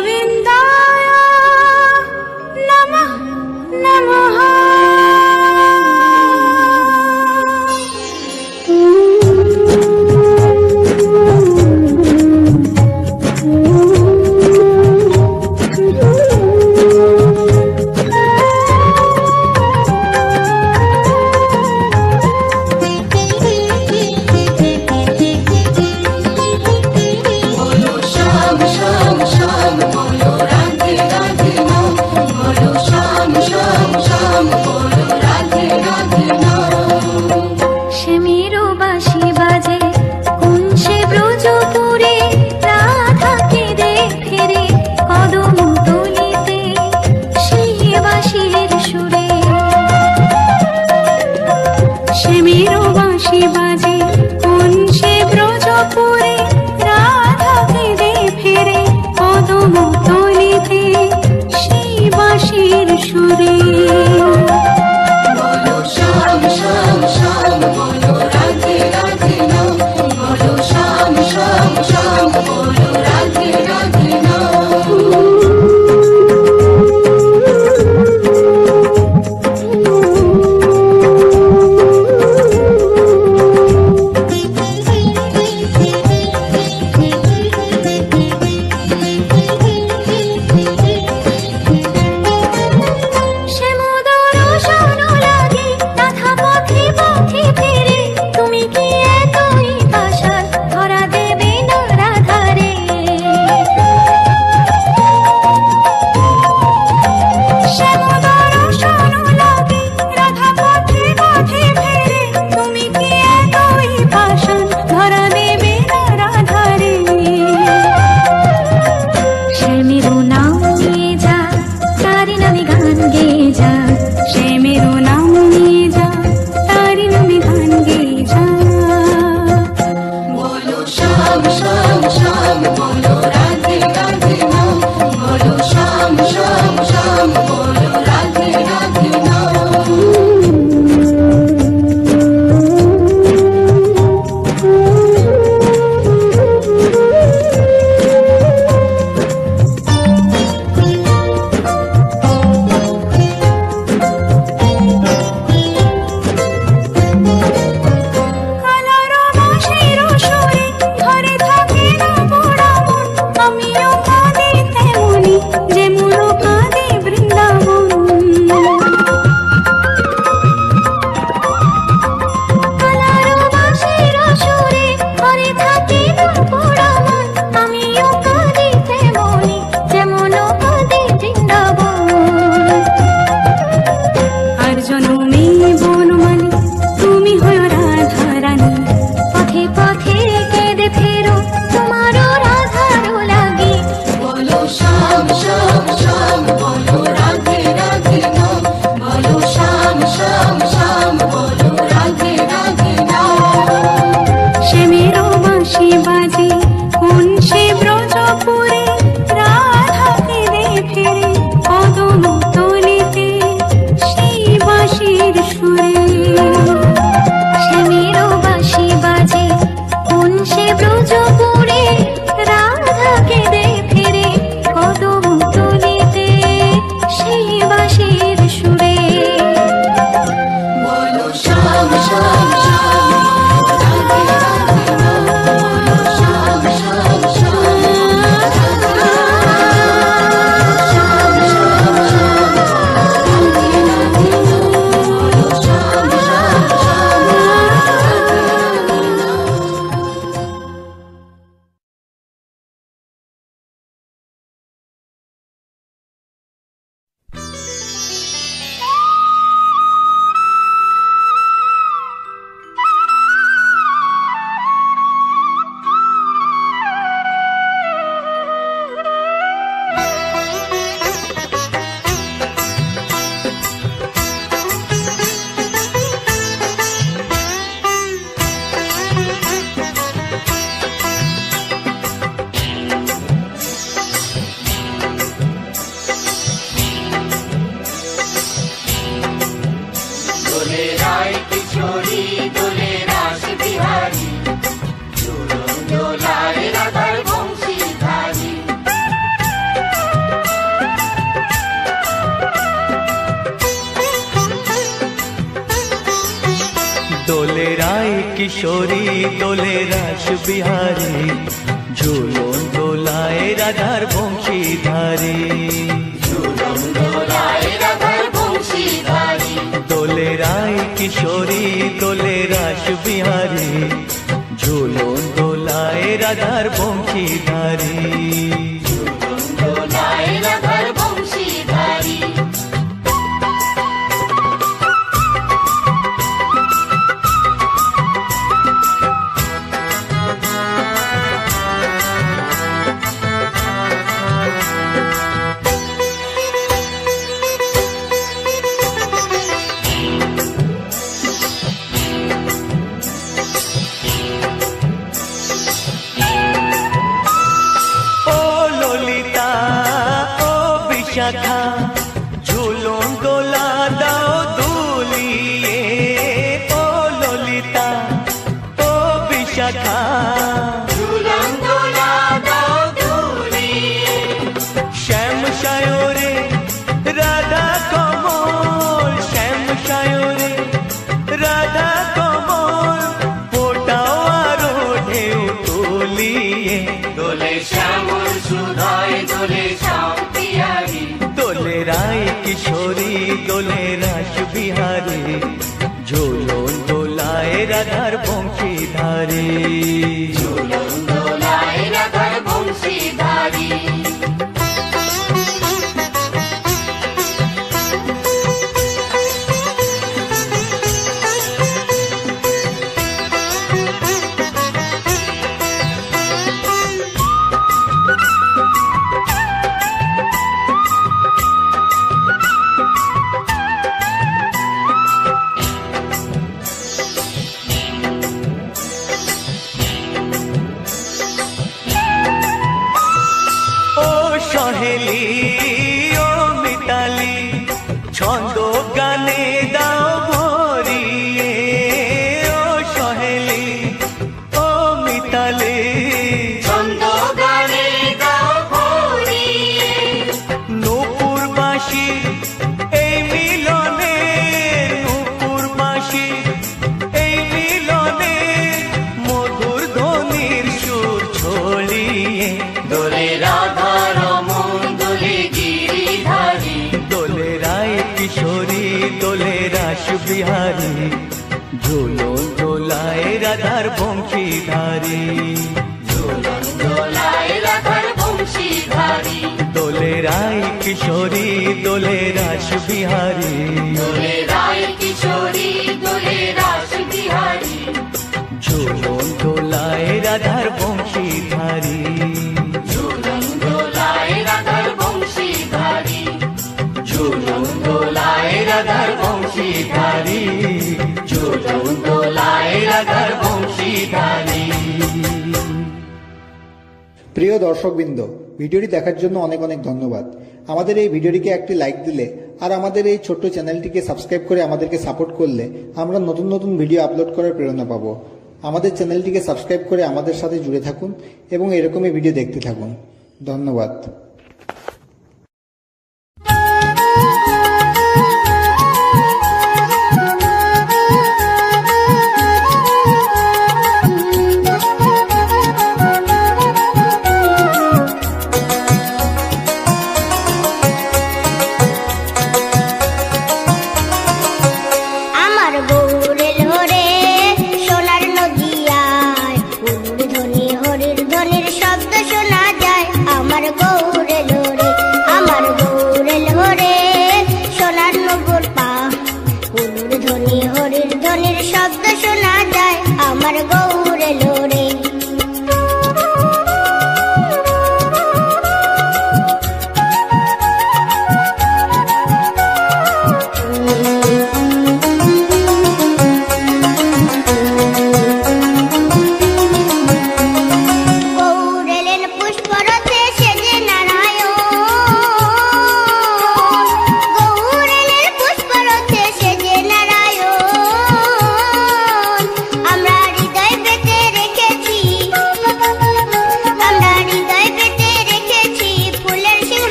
गोविन्दाय नमः नमः। बोलो श्याम श्याम श्याम बोलो কিশোরী দোলে রাস বিহারী, ঝুলন দোলায় রাধার বংশীধারী। ঝুলন দোলায় রাধার বংশীধারী, দোলে রায় কিশোরী দোলে রাস বিহারী, ঝুলন দোলায় রাধার বংশীধারী। ঝুলন দোলায় রাধার বংশীধারী। ঝুলন দোলা দাও দুলিয়ে, ও ললিতা ও বিশাখা। ঝুলন দোলা দাও দুলিয়ে, শ্যাম সায়রে রাধা কমল, শ্যাম সায়রে রাধা কমল, ফোটাও আরো ঢেউ তুলিয়ে। দোলে শ্যামল সুধায় দোলে শ্যাম পিয়ারী। দোলে রায় কিশোরী দোলে রাস বিহারী, ঝুলন দোলায় রাধার বংশীধারী। ঝুলন দোলায় রাধার বংশীধারী। সহেলি ও মিতালি, ছন্দ গানে দাও ভরিয়ে। ও সহেলি ও মিতালি, ছন্দ গানে দাও ভরিয়ে। নূপুর বাঁশি এই মিলনে, নূপুর বাঁশি এই মিলনে, মধুর ধ্বনির সুর ছড়িয়ে। দোলে রাধা রমন দোলে গিরিধারী। দোলে রায় কিশোরী দোলে রাস বিহারী, ঝুলন দোলায় রাধার বংশীধারী। ঝুলন দোলায় রাধার বংশীধারী। দোলে রায় কিশোরী দোলে রাস বিহারী, দোলে রায় কিশোরী দোলে রাস বিহারী। ঝুলন দোলায় রাধার বংশীধারী। ঝুলন দোলায় রাধার বংশীধারী। ঝুলন দোলায় রাধার বংশীধারী। ঝুলন দোলায় রাধার বংশীধারী। প্রিয় দর্শকবৃন্দ, ভিডিওটি দেখার জন্য অনেক অনেক ধন্যবাদ। আমাদের এই ভিডিওটিকে একটি লাইক দিলে আর আমাদের এই ছোট্ট চ্যানেলটিকে সাবস্ক্রাইব করে আমাদেরকে সাপোর্ট করলে আমরা নতুন নতুন ভিডিও আপলোড করার প্রেরণা পাবো। আমাদের চ্যানেলটিকে সাবস্ক্রাইব করে আমাদের সাথে জুড়ে থাকুন এবং এরকমই ভিডিও দেখতে থাকুন। ধন্যবাদ। আমার গৌর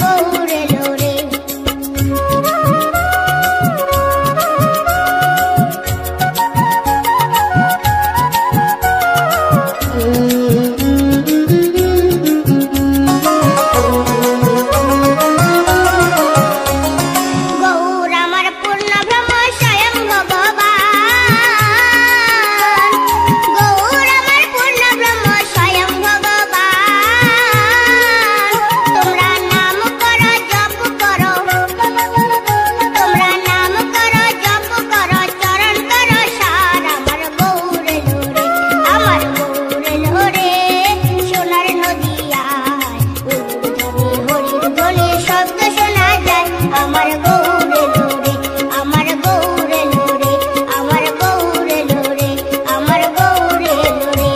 গৌর এলো রে। গৌর আমার পূর্ণ ব্রহ্ম স্বয়ং ভগবান, গৌর আমার পূর্ণ ব্রহ্ম স্বয়ং ভগবান। তোমরা নাম করো জপ করো, তোমরা নাম করো জপ করো, চরণ করো সার। আমার গৌর এলো রে, আমার গৌর এলো রে, সোনার নদিয়ায় হরির ধ্বনি শব্দ শোনা যায়। আমার গৌর এলো রে, আমার গৌর এলো রে, আমার গৌর এলো রে, আমার গৌর এলো রে।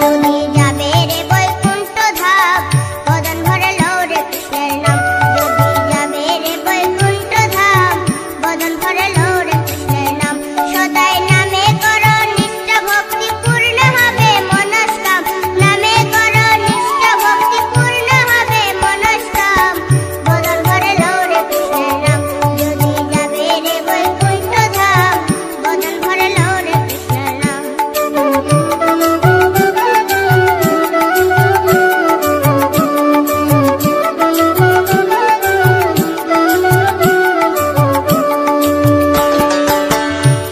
যদি যাবে রে বৈকুণ্ঠ ধাম, বদন ভরে লও রে কৃষ্ণের নাম। যদি যাবে রে বৈকুণ্ঠ ধাম, বদন ভরে লও রে কৃষ্ণের নাম। সদাই নামে করো নিষ্ঠা ভক্তি, পূর্ণ হবে মনস্কাম। নামে করো নিষ্ঠা ভক্তি, পূর্ণ হবে মনস্কাম। বদন ভরে লও রে কৃষ্ণের নাম। যদি যাবে রে বৈকুণ্ঠ ধাম, বদন ভরে লও রে কৃষ্ণের নাম।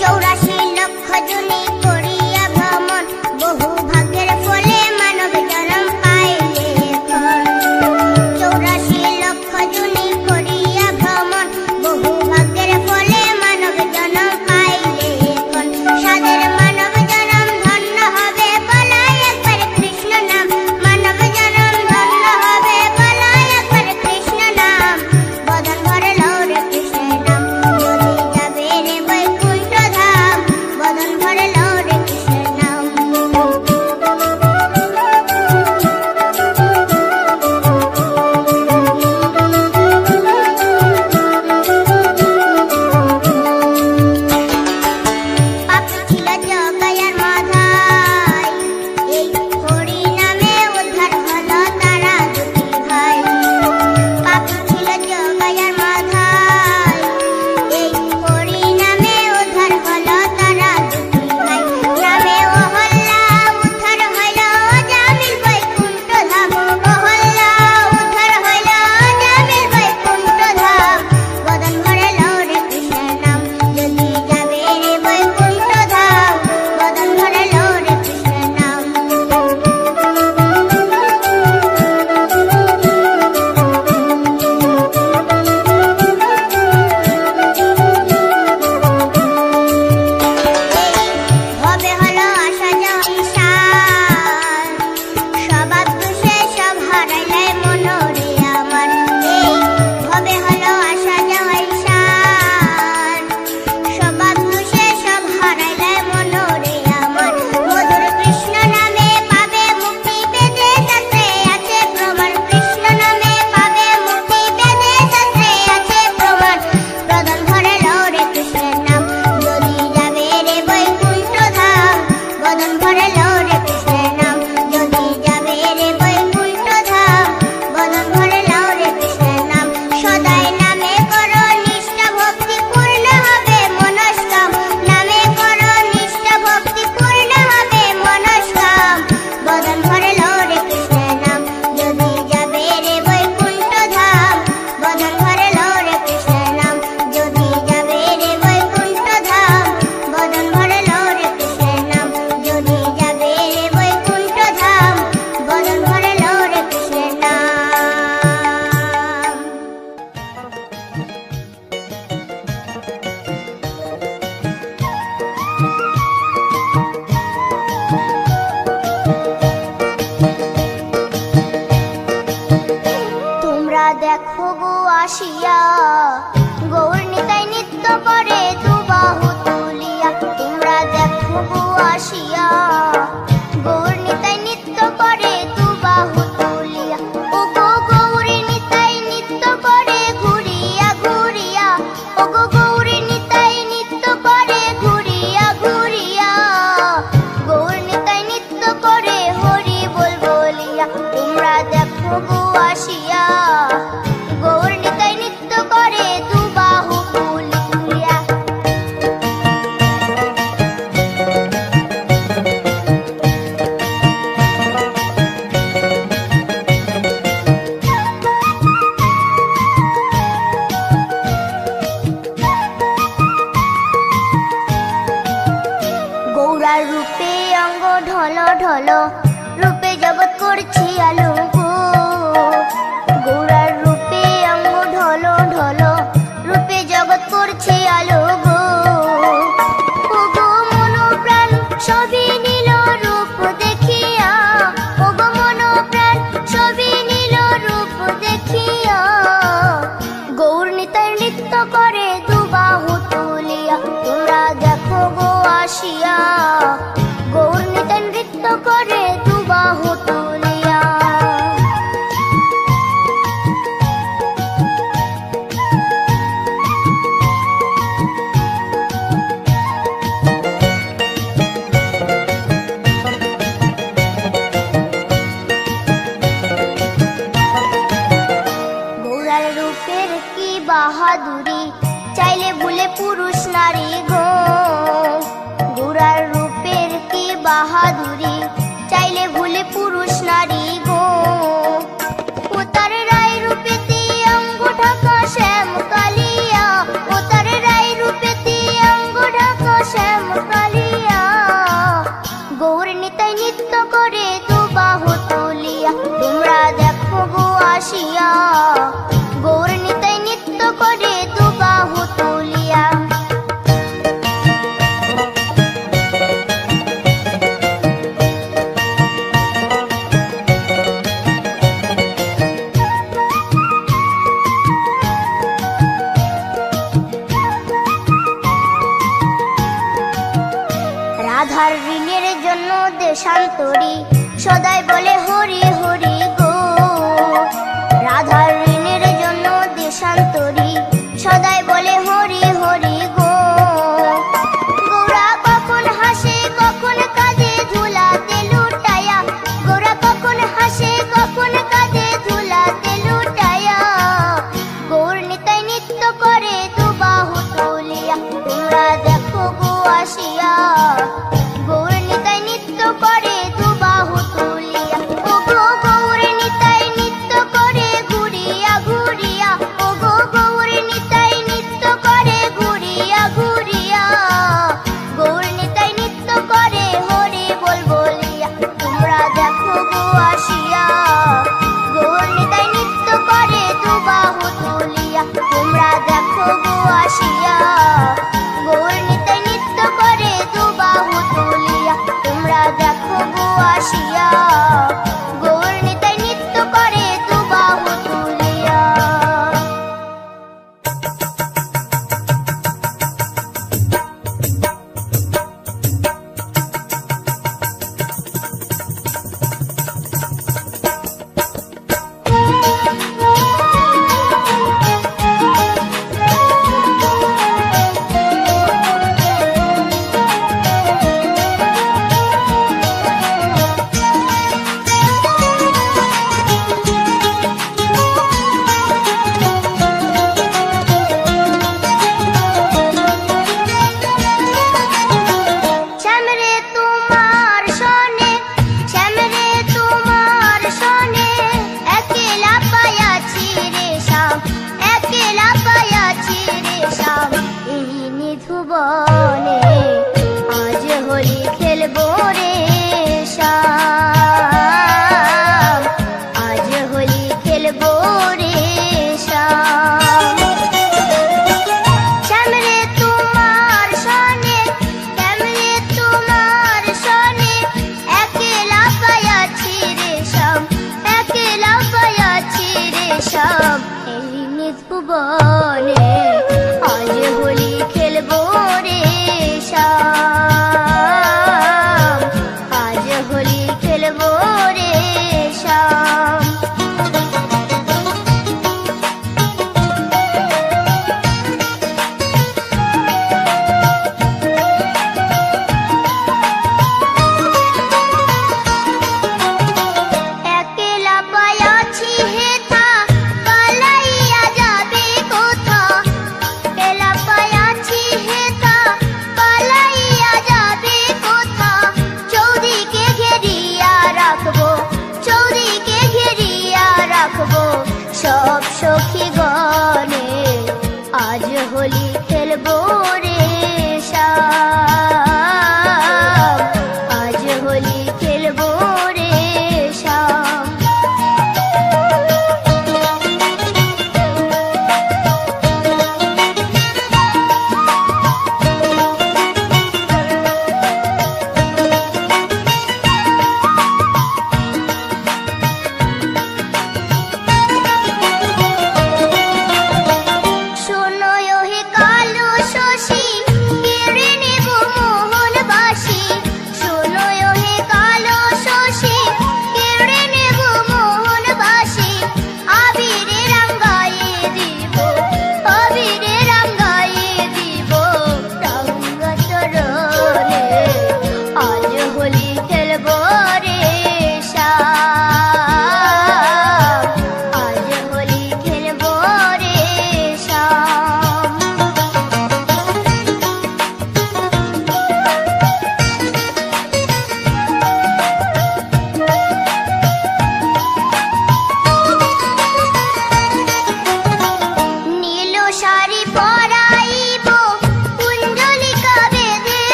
চৌরাশি লক্ষ জনি করিয়া ভ্রমণ, বহু ভাগ্যের ফলে মানব জন্ম পাইলে এখন। চৌরাশি লক্ষ জনি করিয়া ভ্রমণ, বহু ভাগ্যের ফলে মানব জন্ম পাইলে এখন। সাদের মানব জন্ম ধন্য হবে, বলাই একবার কৃষ্ণ নাম। মানব জন্ম ধন্য হবে, বলাই একবার কৃষ্ণ নাম। বদন ভরে লও রে কৃষ্ণের নাম। যদি যাবে রে বৈকুণ্ঠ ধাম, বদন ভরে লও রে কৃষ্ণের নাম। পাপ ছিল জগায়ার মাথায়, এই হরি নামে উদ্ধার হলো তারা দুটি ভাই। পাপ ছিল জগায়ার মাথায়, এই হরি নামে উদ্ধার হলো তারা দুটি ভাই। নামে অহল্যা উদ্ধার হইল যামিল বৈকুণ্ঠ ধাম। অহল্যা উদ্ধার হইল যামিল বৈকুণ্ঠ ধাম। বদন ভরে লও রে কৃষ্ণের নাম। যদি যাবে রে বৈকুণ্ঠ ধাম, বদন ভরে লও রে কৃষ্ণের নাম। ভবে হলো আসা যাওয়া ঈশান, স্বভাব দোষে সব হারাইলে মনোরে আমার। এই ভবে হলো আসা যাওয়া ঈশান, স্বভাব দোষে সব হারাইলে মনোরে আমার। মধুর কৃষ্ণ নামে পাবে মুক্তি, বেদে শাস্ত্রে আছে প্রমাণ। কৃষ্ণ নামে পাবে মুক্তি, বেদে শাস্ত্রে আছে প্রমাণ। বদন ভরে লও রে কৃষ্ণের নাম। যদি যাবে রে বৈকুণ্ঠ ধাম, বদন ভরে লও রে কৃষ্ণের নাম। যদি যাবে রে বৈকুণ্ঠ ধাম, বদন ভরে লও রে কৃষ্ণের নাম। সদাই নামে করো নিষ্ঠা ভক্তি, পূর্ণ হবে মনস্কাম। নামে করো নিষ্ঠা ভক্তি, পূর্ণ হবে মনস্কাম। বদন ভরে লও রে কৃষ্ণের নাম। যদি যাবে রে বৈকুণ্ঠ ধাম, বদন ভরে লও রে কৃষ্ণের নাম। যদি যাবে রে বৈকুণ্ঠ ধাম, বদন ভরে লও রে কৃষ্ণের নাম। যদি যাবে রে বৈকুণ্ঠ ধাম, বদন ভরে লও রে কৃষ্ণের নাম। তোমরা দেখো গো আসিয়া, গৌর নিতাই নৃত্য করে দুবাহু তুলিয়া। তোমরা গৌরার রূপে অঙ্গ ঢল ঢল, রূপে জগৎ করছি আলো গো। গৌরার রূপে অঙ্গ ঢল ঢল, রূপে জগৎ করছি আলো গো। ও গো মন প্রাণ সবই নীল রূপ দেখিয়া, ও গো মন প্রাণ সবই নীল রূপ দেখিয়া। গৌর নিতাই নৃত্য করে দুবাহু তুলিয়া, তোমরা দেখো গো আসিয়া। গৌর নিতাই নৃত্য করে দুবাহু তুলিয়া। গৌরার রূপের কি বাহাদুরি, চাইলে ভুলে পুরুষ নারী গো। গৌরার রূপের কি বাহাদুরি, চাইলে ভুলে পুরুষ নারী গো। ও তার রায় রূপেতে অঙ্গ ঢাকা শ্যাম কালিয়া, ও তার রায় রূপেতে অঙ্গ ঢাকা শ্যাম কালিয়া। গৌর নিতাই নৃত্য করে দুবাহু তুলিয়া, তোমরা দেখো গো আসিয়া। গৌর নিতাই নৃত্য করে দুবাহু তুলিয়া। রাধার ঋণের জন্য দেশান্তরী, সদাই বলে হরি হরি গো। রাধার ঋণের জন্য দেশান্তরী, সদাই বলে হরি হরি গো। গৌরা কখন হাসে কখন কাঁদে ধুলাতে লুটায়া, গৌরা কখন হাসে কখন কাঁদে ধুলাতে লুটায়া। গৌর নিতাই নৃত্য করে দুবাহু তুলিয়া, তোমরা দেখো গো আসিয়া। গৌর নিতাই নৃত্য করে দুবাহু তুলিয়া। ও গো গৌর নিতাই নৃত্য করে ঘুরিয়া ঘুরিয়া, ও গো গৌর নিতাই নৃত্য করে ঘুরিয়া ঘুরিয়া। গৌর নিতাই নৃত্য করে হরি বল বলিয়া, তোমরা দেখো গো আসিয়া। গৌর নিতাই নৃত্য করে দুবাহু তুলিয়া, তোমরা দেখো গো আসিয়া। গৌর নিতাই নৃত্য করে দুবাহু তুলিয়া, তোমরা দেখো গো আসিয়া। গৌর নিতাই নৃত্য করে দুবাহু তুলিয়া। শ্যামরে তোমার সনে, শ্যামরে তোমার সনে, একলা পায়াছি রে শ্যাম, একলা পায়াছি রে শ্যাম। এই নিধুবনে আজ হোলি খেলবো রে শ্যাম, আজ হোলি খেলবো রে শ্যাম। শ্যামরে তোমার সনে, শ্যামরে তোমার সনে, একলা পায়াছি রে শ্যাম, একলা পায়াছি রে শ্যাম। এই নিধুবনে আজ হোলি খেলবো রে শ্যাম, আজ হোলি খেলবো রে শ্যাম। একলা পায়াছি হেথা, পালাইয়া যাবে কোথা।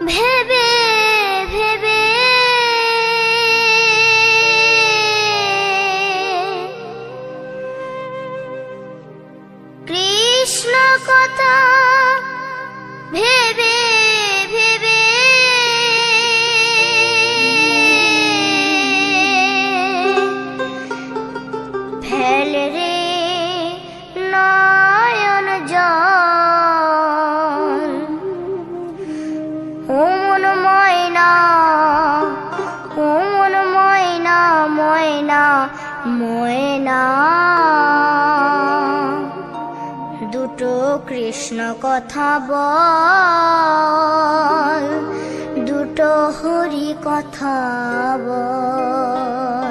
ভেবে ভেবে কৃষ্ণ কথা ভেবে ভেবে ফেলে রে নয়ন জল ও মন ময়না ও মন ময়না ময়না ময়না দুটো কৃষ্ণ কথা বল দুটো হরি কথা বল